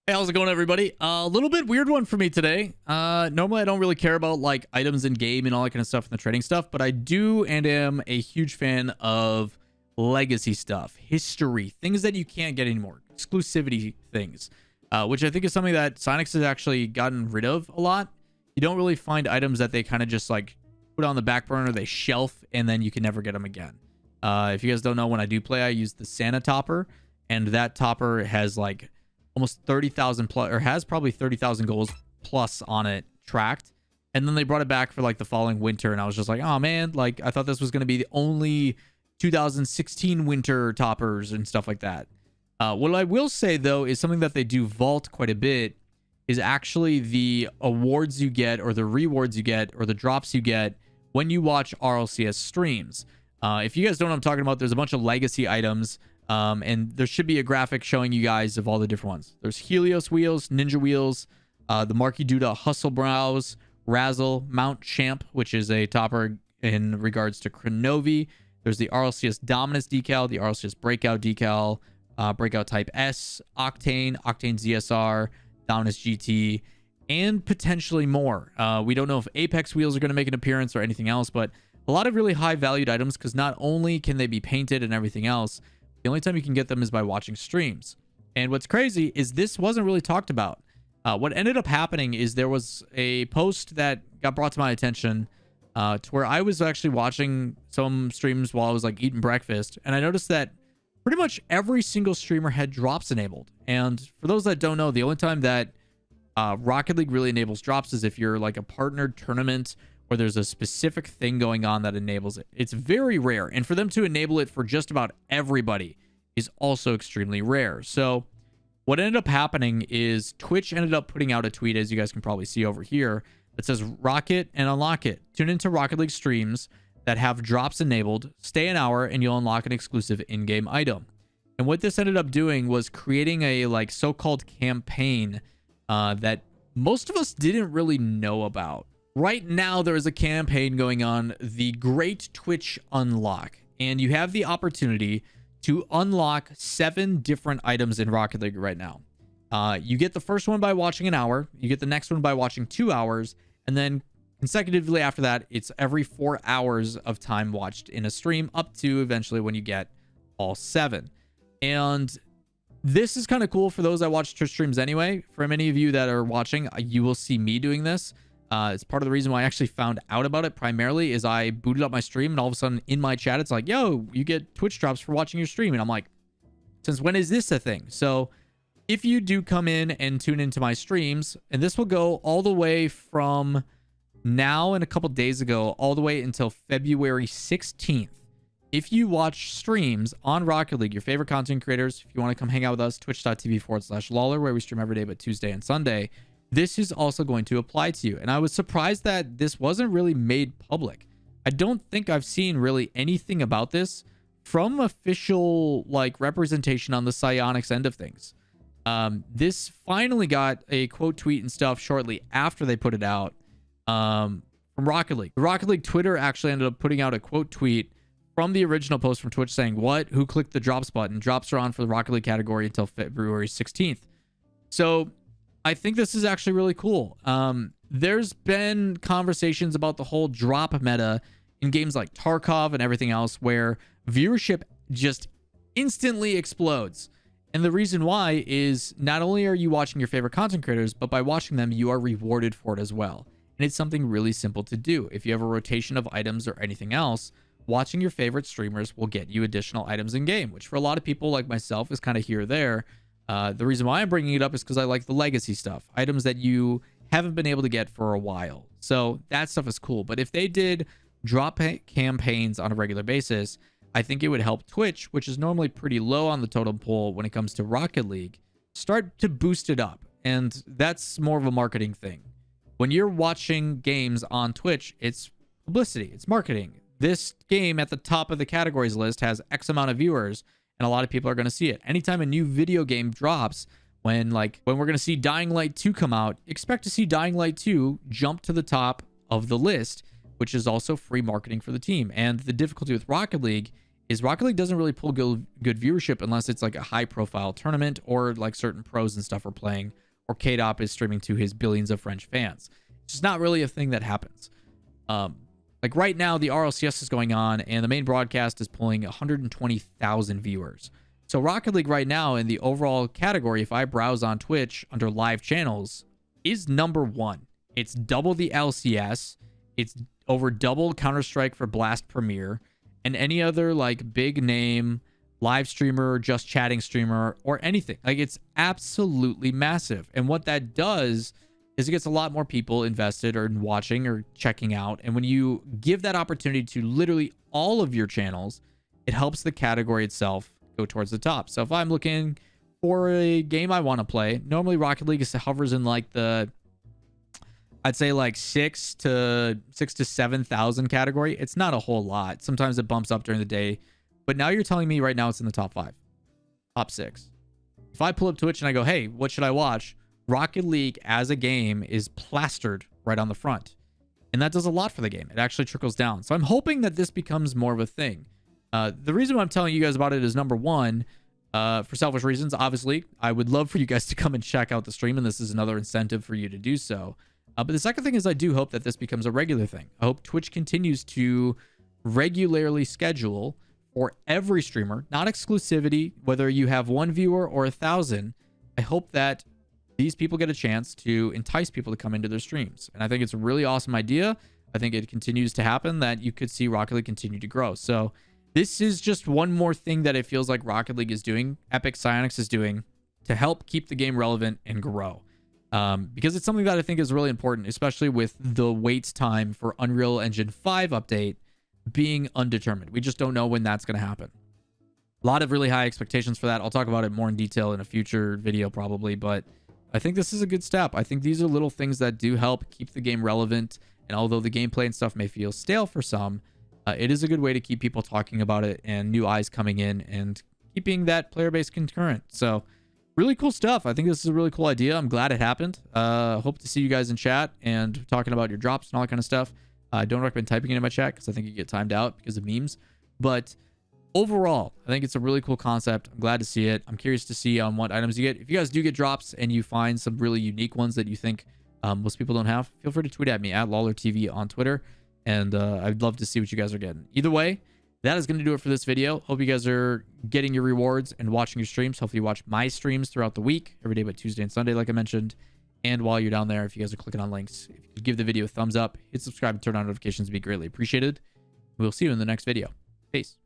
Hey, how's it going, everybody? A little bit weird one for me today. Normally I don't really care about like items in game and all that kind of stuff and the trading stuff, but I do and am a huge fan of legacy stuff, history, things that you can't get anymore, exclusivity things, which I think is something that Psyonix has actually gotten rid of a lot. You don't really find items that they kind of just like put on the back burner, they shelf, and then you can never get them again. If you guys don't know, when I do play, I use the Santa topper, and that topper has like almost 30,000 plus, or has probably 30,000 goals plus on it tracked. And then they brought it back for like the following winter, and I was just like, oh man, like I thought this was going to be the only 2016 winter toppers and stuff like that. What I will say though is something that they do vault quite a bit is actually the awards you get, or the rewards you get, or the drops you get when you watch RLCS streams. If you guys don't know what I'm talking about, there's a bunch of legacy items. And there should be a graphic showing you guys of all the different ones. There's Helios wheels, Ninja wheels, the Marky Duda Hustle Brows, Razzle, Mount Champ, which is a topper in regards to Chronovi. There's the RLCS Dominus decal, the RLCS Breakout decal, Breakout Type S, Octane, Octane ZSR, Dominus GT, and potentially more. We don't know if Apex wheels are going to make an appearance or anything else, but a lot of really high valued items, because not only can they be painted and everything else, the only time you can get them is by watching streams. And what's crazy is this wasn't really talked about. What ended up happening is there was a post that got brought to my attention to where I was actually watching some streams while I was like eating breakfast. And I noticed that pretty much every single streamer had drops enabled. And for those that don't know, the only time that Rocket League really enables drops is if you're like a partnered tournament or there's a specific thing going on that enables it. It's very rare. And for them to enable it for just about everybody is also extremely rare. So what ended up happening is Twitch ended up putting out a tweet, as you guys can probably see over here, that says Rocket and unlock it. Tune into Rocket League streams that have drops enabled, stay an hour, and you'll unlock an exclusive in-game item. And what this ended up doing was creating a like so-called campaign that most of us didn't really know about. Right now, there is a campaign going on, the Great Twitch Unlock, and you have the opportunity to unlock 7 different items in Rocket League right now. You get the first one by watching an hour, you get the next one by watching 2 hours, and then consecutively after that, it's every 4 hours of time watched in a stream, up to eventually when you get all 7. And this is kind of cool for those that watch Twitch streams anyway. For many of you that are watching, you will see me doing this. It's part of the reason why I actually found out about it primarily is I booted up my stream, and all of a sudden in my chat, it's like, yo, you get Twitch drops for watching your stream. And I'm like, since when is this a thing? So if you do come in and tune into my streams, and this will go all the way from now and a couple days ago, all the way until February 16th. If you watch streams on Rocket League, your favorite content creators, if you want to come hang out with us, twitch.tv/Lawler, where we stream every day but Tuesday and Sunday, this is also going to apply to you. And I was surprised that this wasn't really made public. I don't think I've seen really anything about this from official like representation on the Psyonix end of things. This finally got a quote tweet and stuff shortly after they put it out from Rocket League. The Rocket League Twitter actually ended up putting out a quote tweet from the original post from Twitch saying, what? Who clicked the drops button? Drops are on for the Rocket League category until February 16th. So I think this is actually really cool. There's been conversations about the whole drop meta in games like Tarkov and everything else where viewership just instantly explodes. And the reason why is not only are you watching your favorite content creators, but by watching them, you are rewarded for it as well. And it's something really simple to do. If you have a rotation of items or anything else, watching your favorite streamers will get you additional items in game, which for a lot of people like myself is kind of here or there. The reason why I'm bringing it up is because I like the legacy stuff, items that you haven't been able to get for a while. So that stuff is cool. But if they did drop campaigns on a regular basis, I think it would help Twitch, which is normally pretty low on the totem pole when it comes to Rocket League, start to boost it up. And that's more of a marketing thing. When you're watching games on Twitch, it's publicity, it's marketing. This game at the top of the categories list has X amount of viewers, and a lot of people are going to see it. Anytime a new video game drops, when we're going to see Dying Light 2 come out, expect to see Dying Light 2 jump to the top of the list, which is also free marketing for the team. And the difficulty with Rocket League is Rocket League doesn't really pull good viewership unless it's like a high profile tournament or like certain pros and stuff are playing, or K-Dop is streaming to his billions of French fans. It's just not really a thing that happens. Like right now, the RLCS is going on and the main broadcast is pulling 120,000 viewers. So Rocket League right now in the overall category, if I browse on Twitch under live channels, is #1. It's double the LCS. It's over double Counter-Strike for Blast Premier and any other like big name live streamer, just chatting streamer, or anything. Like, it's absolutely massive. And what that does is it gets a lot more people invested or in watching or checking out. And when you give that opportunity to literally all of your channels, it helps the category itself go towards the top. So if I'm looking for a game I want to play, normally Rocket League hovers in like the, I'd say like 6,000 to 7,000 category. It's not a whole lot. Sometimes it bumps up during the day, but now you're telling me right now it's in the top 5, top 6. If I pull up Twitch and I go, hey, what should I watch? Rocket League as a game is plastered right on the front. And that does a lot for the game. It actually trickles down. So I'm hoping that this becomes more of a thing. The reason why I'm telling you guys about it is #1, for selfish reasons. Obviously, I would love for you guys to come and check out the stream, and this is another incentive for you to do so. But the second thing is I do hope that this becomes a regular thing. I hope Twitch continues to regularly schedule for every streamer, not exclusivity, whether you have 1 viewer or 1,000. I hope that these people get a chance to entice people to come into their streams. And I think it's a really awesome idea. I think it continues to happen that you could see Rocket League continue to grow. So this is just one more thing that it feels like Rocket League is doing, Epic Psyonix is doing, to help keep the game relevant and grow. Because it's something that I think is really important, especially with the wait time for Unreal Engine 5 update being undetermined. We just don't know when that's going to happen. A lot of really high expectations for that. I'll talk about it more in detail in a future video probably, but I think this is a good step. I think these are little things that do help keep the game relevant. And although the gameplay and stuff may feel stale for some, it is a good way to keep people talking about it and new eyes coming in and keeping that player base concurrent. So really cool stuff. I think this is a really cool idea. I'm glad it happened. Hope to see you guys in chat and talking about your drops and all that kind of stuff. I don't recommend typing it in my chat because I think you get timed out because of memes. But overall, I think it's a really cool concept. I'm glad to see it. I'm curious to see what items you get. If you guys do get drops and you find some really unique ones that you think most people don't have, feel free to tweet at me at Lawler TV on Twitter. And I'd love to see what you guys are getting. Either way, that is going to do it for this video. Hope you guys are getting your rewards and watching your streams. Hopefully you watch my streams throughout the week, every day but Tuesday and Sunday, like I mentioned. And while you're down there, if you guys are clicking on links, if you could give the video a thumbs up, hit subscribe, and turn on notifications, would be greatly appreciated. We'll see you in the next video. Peace.